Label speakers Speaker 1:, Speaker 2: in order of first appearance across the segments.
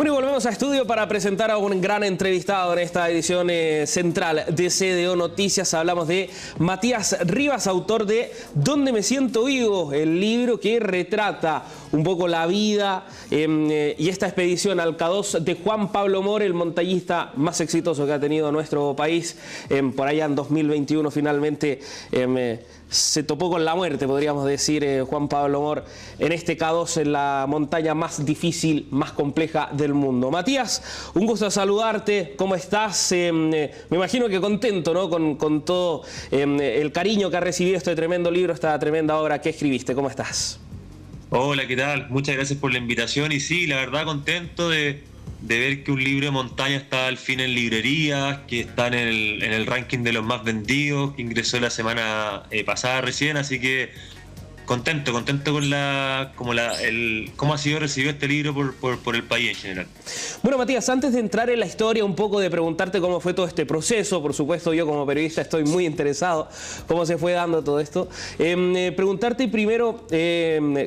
Speaker 1: Bueno, y volvemos a estudio para presentar a un gran entrevistado en esta edición central de CDO Noticias. Hablamos de Matías Rivas, autor de ¿Dónde me siento vivo?, el libro que retrata un poco la vida y esta expedición al K2 de Juan Pablo Mor, el montañista más exitoso que ha tenido nuestro país. Por allá en 2021 finalmente se topó con la muerte, podríamos decir, Juan Pablo Mor, en este K2, en la montaña más difícil, más compleja del mundo. Matías, un gusto saludarte. ¿Cómo estás? Me imagino que contento, ¿no? Con todo el cariño que ha recibido este tremendo libro, esta tremenda obra que escribiste. ¿Cómo estás?
Speaker 2: Hola, ¿qué tal? Muchas gracias por la invitación. Y sí, la verdad contento de ver que un libro de montaña está al fin en librerías, que está en el ranking de los más vendidos, que ingresó la semana pasada recién, así que contento con cómo ha sido recibido este libro por el país en general.
Speaker 1: Bueno, Matías, antes de entrar en la historia, un poco de preguntarte cómo fue todo este proceso. Por supuesto, yo como periodista estoy muy interesado cómo se fue dando todo esto. Preguntarte primero,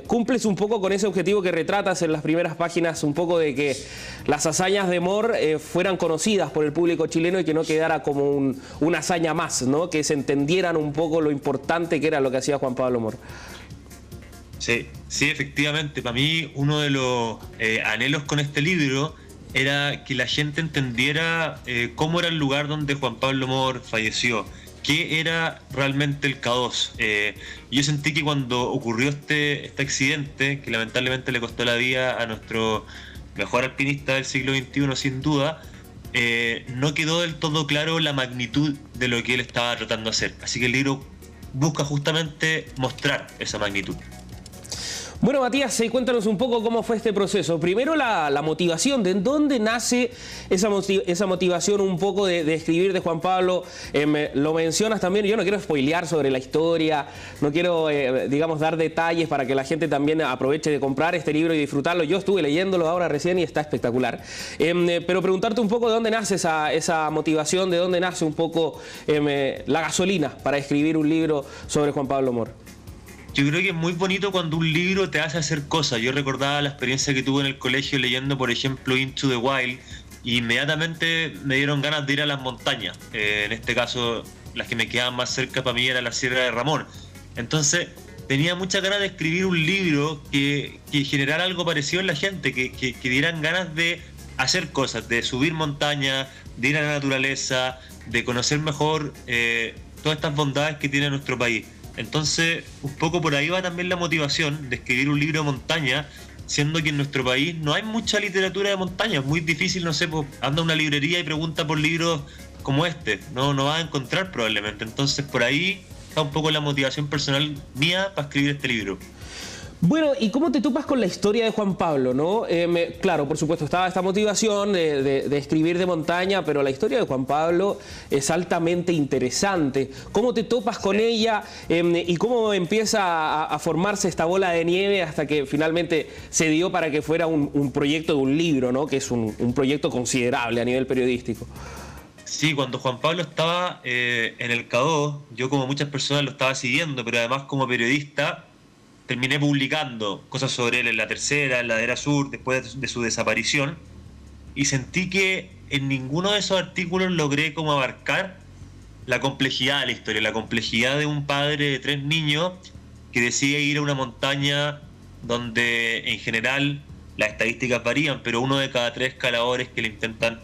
Speaker 1: ¿cumples un poco con ese objetivo que retratas en las primeras páginas, un poco de que las hazañas de Mor fueran conocidas por el público chileno y que no quedara como una hazaña más, ¿no? Que se entendieran un poco lo importante que era lo que hacía Juan Pablo Mor?
Speaker 2: Sí, efectivamente. Para mí uno de los anhelos con este libro era que la gente entendiera cómo era el lugar donde Juan Pablo Mor falleció, qué era realmente el K2. Yo sentí que cuando ocurrió este accidente, que lamentablemente le costó la vida a nuestro mejor alpinista del siglo XXI sin duda, no quedó del todo claro la magnitud de lo que él estaba tratando de hacer. Así que el libro busca justamente mostrar esa magnitud.
Speaker 1: Bueno, Matías, cuéntanos un poco cómo fue este proceso. Primero la motivación, ¿de dónde nace esa motivación un poco de escribir de Juan Pablo? Lo mencionas también, yo no quiero spoilear sobre la historia, no quiero, digamos, dar detalles para que la gente también aproveche de comprar este libro y disfrutarlo. Yo estuve leyéndolo ahora recién y está espectacular. Pero preguntarte un poco de dónde nace esa motivación, de dónde nace un poco la gasolina para escribir un libro sobre Juan Pablo Mor.
Speaker 2: Yo creo que es muy bonito cuando un libro te hace hacer cosas. Yo recordaba la experiencia que tuve en el colegio leyendo, por ejemplo, Into the Wild, y inmediatamente me dieron ganas de ir a las montañas. En este caso, las que me quedaban más cerca para mí era la Sierra de Ramón. Entonces, tenía muchas ganas de escribir un libro que generara algo parecido en la gente, que dieran ganas de hacer cosas, de subir montañas, de ir a la naturaleza, de conocer mejor todas estas bondades que tiene nuestro país. Entonces, un poco por ahí va también la motivación de escribir un libro de montaña, siendo que en nuestro país no hay mucha literatura de montaña. Es muy difícil, no sé, pues, anda a una librería y pregunta por libros como este. No vas a encontrar probablemente. Entonces, por ahí está un poco la motivación personal mía para escribir este libro.
Speaker 1: Bueno, ¿y cómo te topas con la historia de Juan Pablo, no? Claro, por supuesto, estaba esta motivación de escribir de montaña, pero la historia de Juan Pablo es altamente interesante. ¿Cómo te topas con ella y cómo empieza a formarse esta bola de nieve hasta que finalmente se dio para que fuera un proyecto de un libro, ¿no? Que es un proyecto considerable a nivel periodístico?
Speaker 2: Sí, cuando Juan Pablo estaba en el K2, yo como muchas personas lo estaba siguiendo, pero además como periodista terminé publicando cosas sobre él en La Tercera, en Ladera Sur, después de su desaparición, y sentí que en ninguno de esos artículos logré como abarcar la complejidad de la historia, la complejidad de un padre de 3 niños que decide ir a una montaña donde en general las estadísticas varían, pero 1 de cada 3 escaladores que le intentan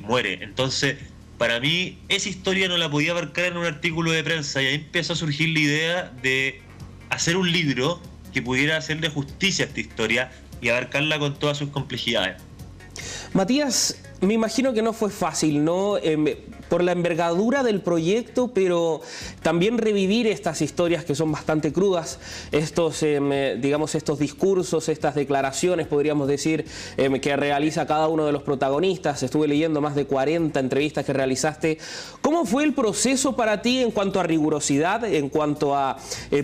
Speaker 2: muere. Entonces, para mí esa historia no la podía abarcar en un artículo de prensa, y ahí empezó a surgir la idea de hacer un libro que pudiera hacerle justicia a esta historia y abarcarla con todas sus complejidades.
Speaker 1: Matías, me imagino que no fue fácil, ¿no? Por la envergadura del proyecto, pero también revivir estas historias que son bastante crudas, estos discursos, estas declaraciones, podríamos decir, que realiza cada uno de los protagonistas. Estuve leyendo más de 40 entrevistas que realizaste. ¿Cómo fue el proceso para ti en cuanto a rigurosidad, en cuanto a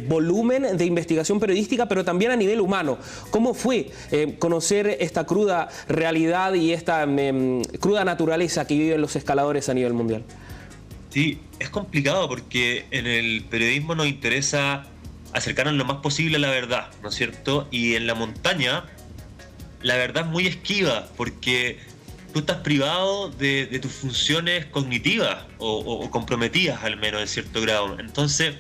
Speaker 1: volumen de investigación periodística, pero también a nivel humano? ¿Cómo fue conocer esta cruda realidad y esta cruda naturaleza que viven los escaladores a nivel mundial?
Speaker 2: Sí, es complicado porque en el periodismo nos interesa acercarnos lo más posible a la verdad, ¿no es cierto? Y en la montaña la verdad es muy esquiva, porque tú estás privado de tus funciones cognitivas o comprometidas al menos en cierto grado. Entonces,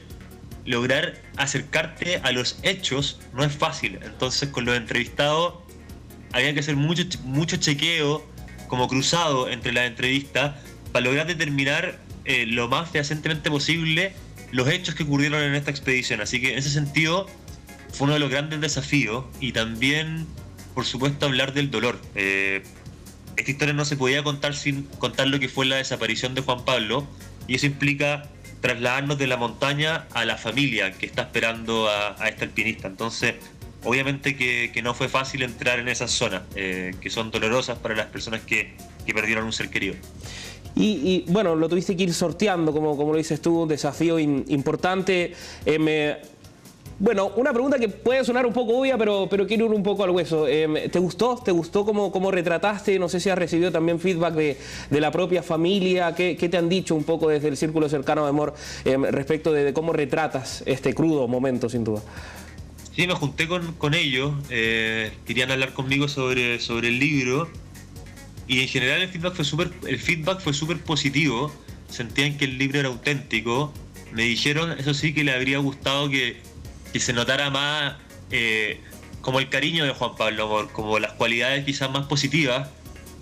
Speaker 2: lograr acercarte a los hechos no es fácil. Entonces, con los entrevistados había que hacer mucho chequeo como cruzado entre las entrevistas para lograr determinar lo más fehacientemente posible los hechos que ocurrieron en esta expedición. Así que en ese sentido fue uno de los grandes desafíos, y también, por supuesto, hablar del dolor. Esta historia no se podía contar sin contar lo que fue la desaparición de Juan Pablo, y eso implica trasladarnos de la montaña a la familia que está esperando a este alpinista. Entonces, obviamente que no fue fácil entrar en esas zonas, que son dolorosas para las personas que perdieron un ser querido.
Speaker 1: Y bueno, lo tuviste que ir sorteando, como lo dices tú, un desafío importante. Bueno, una pregunta que puede sonar un poco obvia, pero quiero ir un poco al hueso. ¿Te gustó? ¿Te gustó cómo retrataste? No sé si has recibido también feedback de la propia familia. ¿Qué te han dicho un poco desde el círculo cercano de amor respecto de cómo retratas este crudo momento, sin duda?
Speaker 2: Sí, me junté con ellos. Querían hablar conmigo sobre el libro. Y en general el feedback fue súper positivo. Sentían que el libro era auténtico. Me dijeron, eso sí, que les habría gustado que se notara más como el cariño de Juan Pablo Amor, como las cualidades quizás más positivas,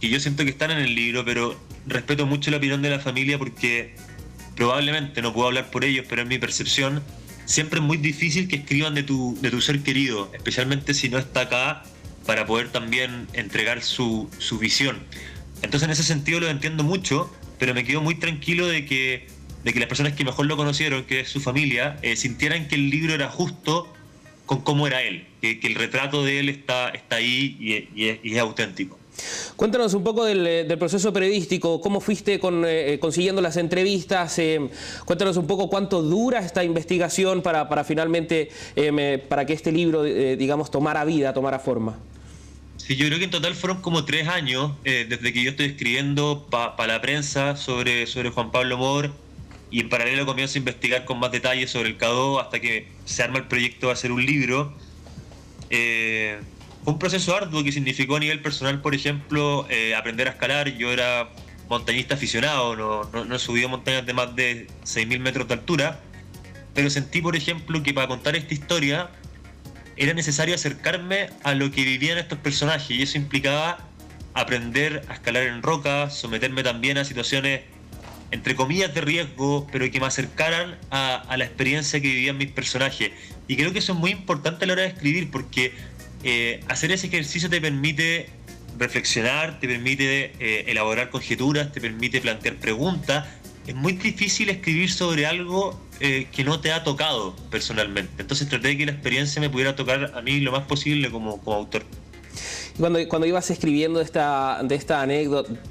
Speaker 2: que yo siento que están en el libro, pero respeto mucho la opinión de la familia porque probablemente, no puedo hablar por ellos, pero en mi percepción, siempre es muy difícil que escriban de tu ser querido, especialmente si no está acá para poder también entregar su visión. Entonces en ese sentido lo entiendo mucho, pero me quedo muy tranquilo de que las personas que mejor lo conocieron, que es su familia, sintieran que el libro era justo con cómo era él, que el retrato de él está ahí y es auténtico.
Speaker 1: Cuéntanos un poco del proceso periodístico, cómo fuiste consiguiendo las entrevistas, cuéntanos un poco cuánto dura esta investigación para finalmente, para que este libro, digamos, tomara vida, tomara forma.
Speaker 2: Sí, yo creo que en total fueron como 3 años, desde que yo estoy escribiendo para la prensa sobre Juan Pablo Amor, y en paralelo comienzo a investigar con más detalles sobre el K2 hasta que se arma el proyecto de hacer un libro. Fue un proceso arduo que significó a nivel personal, por ejemplo, aprender a escalar. Yo era montañista aficionado, no he subido montañas de más de 6.000 metros de altura, pero sentí, por ejemplo, que para contar esta historia era necesario acercarme a lo que vivían estos personajes, y eso implicaba aprender a escalar en roca, someterme también a situaciones entre comillas de riesgo, pero que me acercaran a la experiencia que vivían mis personajes. Y creo que eso es muy importante a la hora de escribir, porque hacer ese ejercicio te permite reflexionar, te permite elaborar conjeturas, te permite plantear preguntas. Es muy difícil escribir sobre algo que no te ha tocado personalmente. Entonces traté de que la experiencia me pudiera tocar a mí lo más posible como autor.
Speaker 1: Cuando ibas escribiendo de esta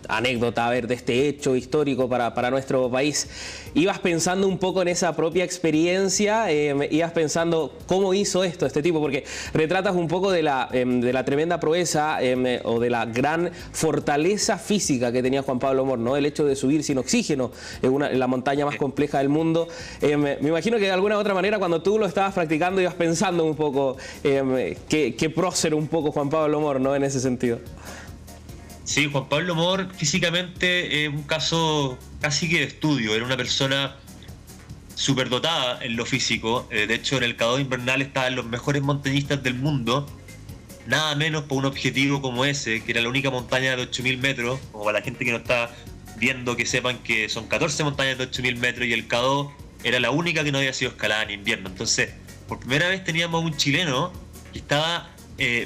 Speaker 1: anécdota, a ver, de este hecho histórico para nuestro país, ¿ibas pensando un poco en esa propia experiencia? ¿Ibas pensando cómo hizo esto este tipo? Porque retratas un poco de la tremenda proeza o de la gran fortaleza física que tenía Juan Pablo Amor, ¿no? El hecho de subir sin oxígeno en la montaña más compleja del mundo. Me imagino que de alguna u otra manera cuando tú lo estabas practicando ibas pensando un poco qué prócer un poco Juan Pablo Amor, ¿no? En ese sentido.
Speaker 2: Sí, Juan Pablo Amor físicamente es un caso casi que de estudio. Era una persona superdotada en lo físico. De hecho, en el K2 invernal estaban los mejores montañistas del mundo. Nada menos por un objetivo como ese, que era la única montaña de 8.000 metros. Como para la gente que no está viendo, que sepan que son 14 montañas de 8.000 metros y el K2 era la única que no había sido escalada en invierno. Entonces, por primera vez teníamos un chileno que estaba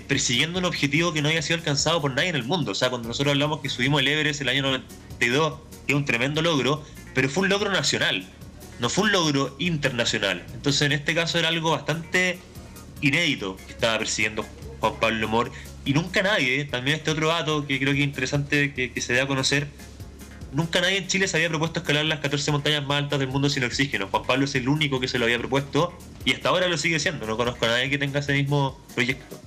Speaker 2: persiguiendo un objetivo que no había sido alcanzado por nadie en el mundo. O sea, cuando nosotros hablamos que subimos el Everest el año 92, que es un tremendo logro, pero fue un logro nacional, no fue un logro internacional. Entonces, en este caso era algo bastante inédito que estaba persiguiendo Juan Pablo Amor, y nunca nadie, también este otro dato que creo que es interesante que se dé a conocer, nunca nadie en Chile se había propuesto escalar las 14 montañas más altas del mundo sin oxígeno. Juan Pablo es el único que se lo había propuesto, y hasta ahora lo sigue siendo. No conozco a nadie que tenga ese mismo proyecto.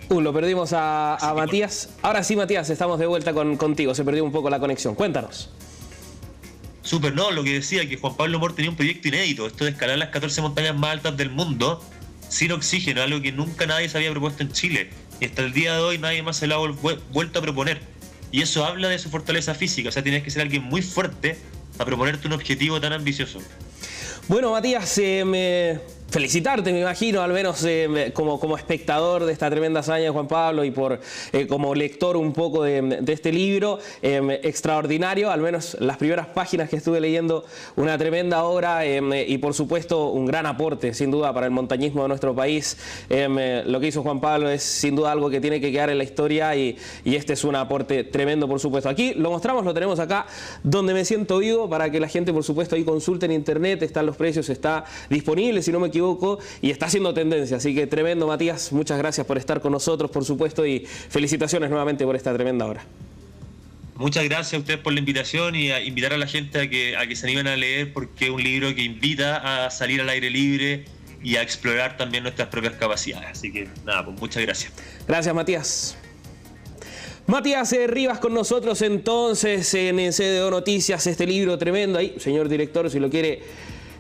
Speaker 1: Lo perdimos a Matías. Ahora sí, Matías, estamos de vuelta contigo. Se perdió un poco la conexión. Cuéntanos.
Speaker 2: Súper, no, lo que decía, que Juan Pablo Amor tenía un proyecto inédito. Esto de escalar las 14 montañas más altas del mundo sin oxígeno, algo que nunca nadie se había propuesto en Chile. Y hasta el día de hoy nadie más se lo ha vuelto a proponer. Y eso habla de su fortaleza física, o sea, tienes que ser alguien muy fuerte a proponerte un objetivo tan ambicioso.
Speaker 1: Bueno, Matías, felicitarte, me imagino, al menos como espectador de esta tremenda hazaña de Juan Pablo y como lector un poco de este libro. Extraordinario, al menos las primeras páginas que estuve leyendo, una tremenda obra y por supuesto un gran aporte, sin duda, para el montañismo de nuestro país. Lo que hizo Juan Pablo es sin duda algo que tiene que quedar en la historia y este es un aporte tremendo, por supuesto. Aquí lo mostramos, lo tenemos acá, Donde me siento vivo, para que la gente, por supuesto, ahí consulte en internet, están los precios, está disponible, si no me equivoco, y está haciendo tendencia, así que tremendo, Matías, muchas gracias por estar con nosotros, por supuesto, y felicitaciones nuevamente por esta tremenda obra.
Speaker 2: Muchas gracias a ustedes por la invitación y a invitar a la gente a que se animen a leer, porque es un libro que invita a salir al aire libre y a explorar también nuestras propias capacidades, así que nada, pues muchas gracias.
Speaker 1: Gracias, Matías. Matías Rivas con nosotros entonces en CDO Noticias, este libro tremendo ahí, señor director, si lo quiere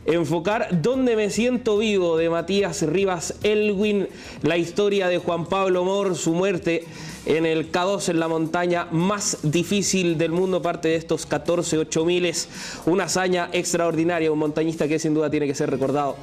Speaker 1: enfocar, Donde me siento vivo, de Matías Rivas Elwin, la historia de Juan Pablo Mor, su muerte en el K2 en la montaña más difícil del mundo, parte de estos 14 8000, una hazaña extraordinaria, un montañista que sin duda tiene que ser recordado